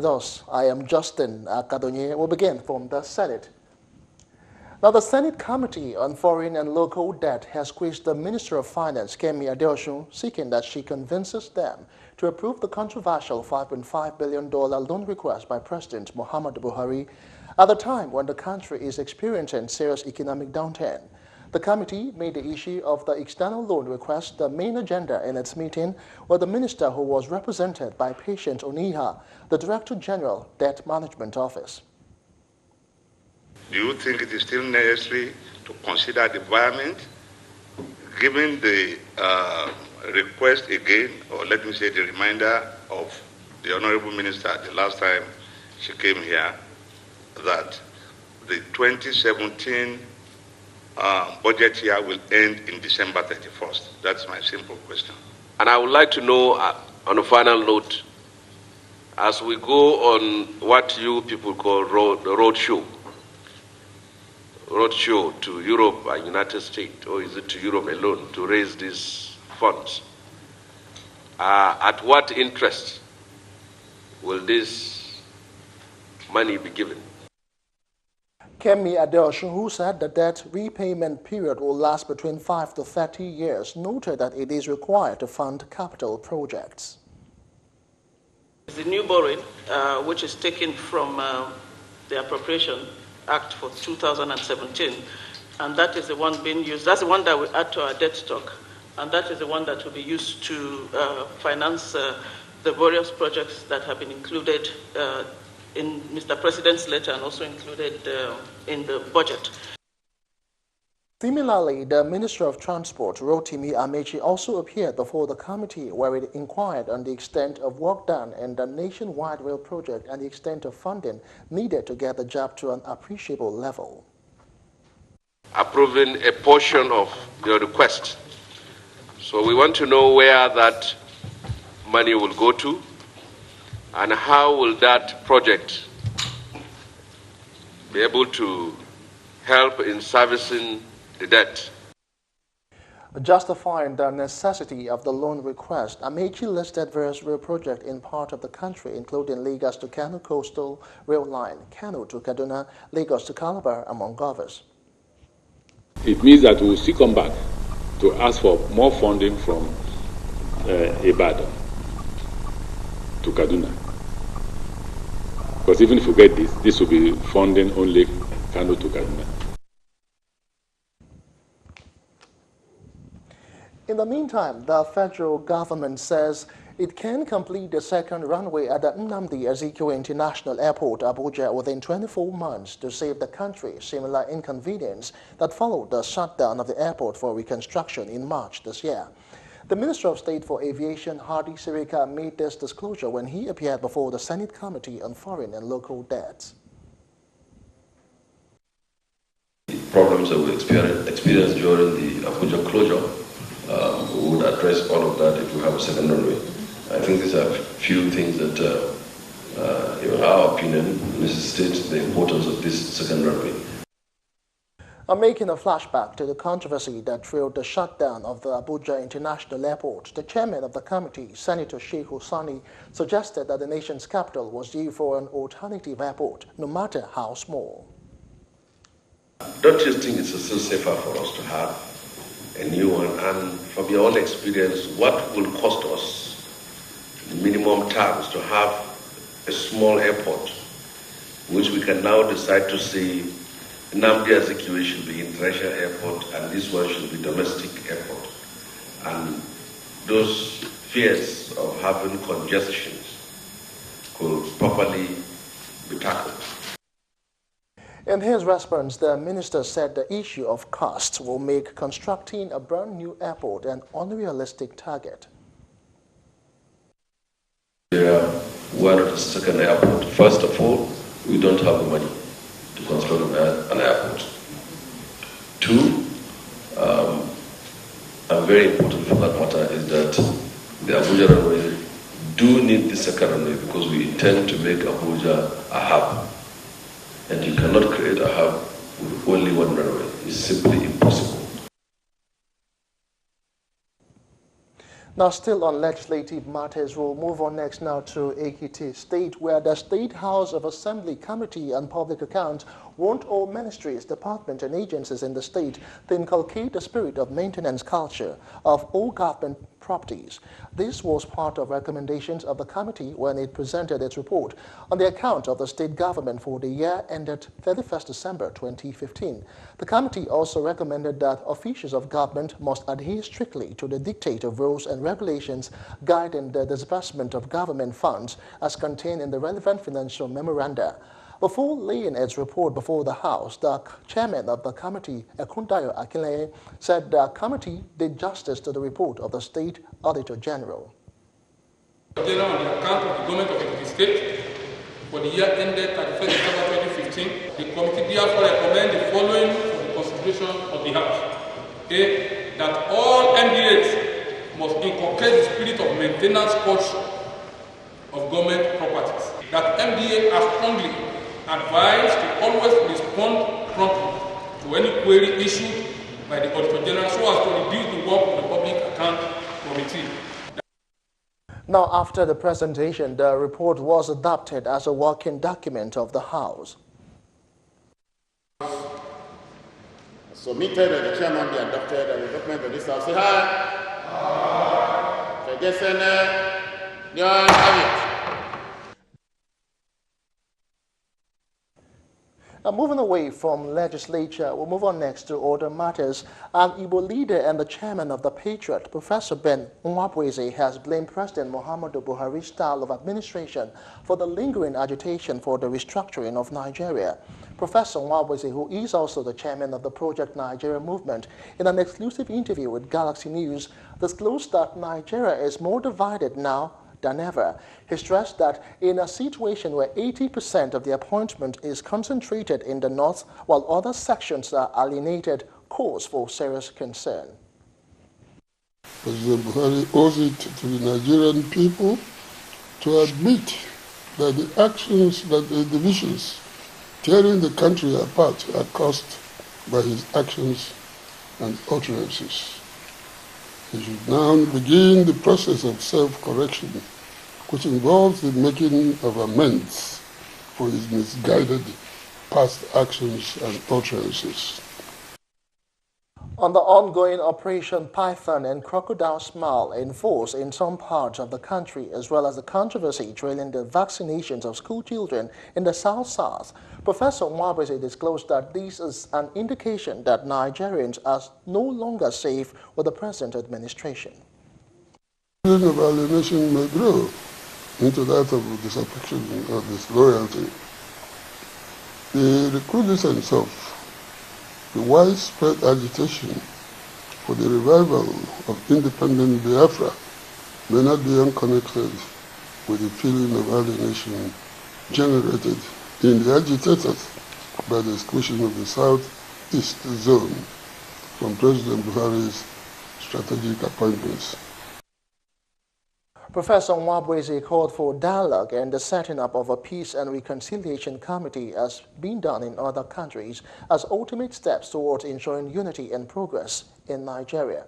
with us. I am Justin Kadonye. We'll begin from the Senate. Now, the Senate Committee on Foreign and Local Debt has squeezed the Minister of Finance, Kemi Adeosun, seeking that she convinces them to approve the controversial $5.5 billion loan request by President Muhammadu Buhari at the time when the country is experiencing serious economic downturn. The committee made the issue of the external loan request the main agenda in its meeting with the minister, who was represented by Patient Oniha, the Director General, Debt Management Office. Do you think it is still necessary to consider the environment, given the request again, or let me say the reminder of the Honorable Minister the last time she came here, that the 2017 budget year will end in December 31st? That's my simple question. And I would like to know, on a final note, as we go on what you people call roadshow to Europe and United States, or is it to Europe alone, to raise these funds, at what interest will this money be given? Kemi Adeosun, who said the debt repayment period will last between 5 to 30 years, noted that it is required to fund capital projects. The new borrowing, which is taken from the Appropriation Act for 2017, and that is the one being used. That's the one that we add to our debt stock, and that is the one that will be used to finance the various projects that have been included in Mr. President's letter and also included in the budget. Similarly, the Minister of Transport, Rotimi Amechi, also appeared before the committee, where it inquired on the extent of work done in the nationwide rail project and the extent of funding needed to get the job to an appreciable level. Approving a portion of your request. So we want to know where that money will go to, and how will that project be able to help in servicing the debt? Justifying the necessity of the loan request, Amechi listed various rail projects in part of the country, including Lagos to Kano Coastal Rail Line, Kano to Kaduna, Lagos to Calabar, among others. It means that we will still come back to ask for more funding from Ibadan to Kaduna. Because even if we get this will be funding only Kano to Kaduna. In the meantime, the federal government says it can complete the second runway at the Nnamdi Azikiwe International Airport, Abuja, within 24 months to save the country similar inconvenience that followed the shutdown of the airport for reconstruction in March this year. The Minister of State for Aviation, Hadi Sirika, made this disclosure when he appeared before the Senate Committee on Foreign and Local Debts. Problems that we experienced during the Abuja closure, we would address all of that if we have a second runway. I think these are a few things that, in our opinion, necessitate the importance of this second runway. Making a flashback to the controversy that trailed the shutdown of the Abuja International Airport, the chairman of the committee, Senator Sheikh Hussaini, suggested that the nation's capital was due for an alternative airport, no matter how small. Don't you think it's still safer for us to have a new one? And from your own experience, what will cost us in minimum terms to have a small airport, which we can now decide to say Nnamdi Azikiwe should be international airport and this one should be domestic airport? And those fears of having congestions could properly be tackled. In his response, the minister said the issue of costs will make constructing a brand new airport an unrealistic target. We're not a second airport. First of all, we don't have the money to construct an airport. Two, and very important for that matter, is that the Abuja runway do need the second runway because we intend to make Abuja a hub. And you cannot create a hub with only one runway. It's simply impossible. Now, still on legislative matters, we'll move on next now to Ekiti State, where the State House of Assembly Committee on Public Accounts warned all ministries, departments, and agencies in the state to inculcate the spirit of maintenance culture of all government properties. This was part of recommendations of the committee when it presented its report on the account of the state government for the year ended 31st December 2015. The committee also recommended that officials of government must adhere strictly to the dictate of rules and regulations guiding the disbursement of government funds as contained in the relevant financial memoranda. Before laying its report before the House, the chairman of the committee, Ekundayo Akinleye, said the committee did justice to the report of the State Auditor General. On the account of the government of the state for the year ended 31st December 2015, the committee therefore recommends the following for the consideration of the House. A, that all MDAs must inculcate the spirit of maintenance culture of government properties. That MDA are strongly advised to always respond promptly to any query issued by the Auditor General so as to reduce the work of the Public Account Committee. Now, after the presentation, the report was adopted as a working document of the House. Submitted and the chairman be adopted and the document of this House. Say hi. Now, moving away from legislature, we'll move on next to other matters. An Igbo leader and the chairman of the Patriot, Professor Ben Nwabweze, has blamed President Muhammadu Buhari's style of administration for the lingering agitation for the restructuring of Nigeria. Professor Nwabweze, who is also the chairman of the Project Nigeria movement, in an exclusive interview with Galaxy News, disclosed that Nigeria is more divided now than ever. He stressed that in a situation where 80% of the appointment is concentrated in the north, while other sections are alienated, cause for serious concern. President Buhari owes it to the Nigerian people to admit that the actions, that the divisions tearing the country apart are caused by his actions and utterances. He should now begin the process of self-correction, which involves the making of amends for his misguided past actions and utterances. On the ongoing Operation Python and Crocodile Smile in force in some parts of the country, as well as the controversy trailing the vaccinations of school children in the South, Professor Nwabweze disclosed that this is an indication that Nigerians are no longer safe with the present administration. The feeling of alienation may grow into that of disaffection or disloyalty. The recruits themselves, the widespread agitation for the revival of independent Biafra may not be unconnected with the feeling of alienation generated in the agitators by the exclusion of the Southeast zone from President Buhari's strategic appointments. Professor Nwabweze called for dialogue and the setting up of a peace and reconciliation committee as being done in other countries as ultimate steps towards ensuring unity and progress in Nigeria.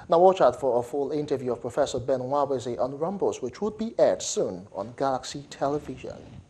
Now watch out for a full interview of Professor Ben Nwabweze on Rumbles, which would be aired soon on Galaxy Television.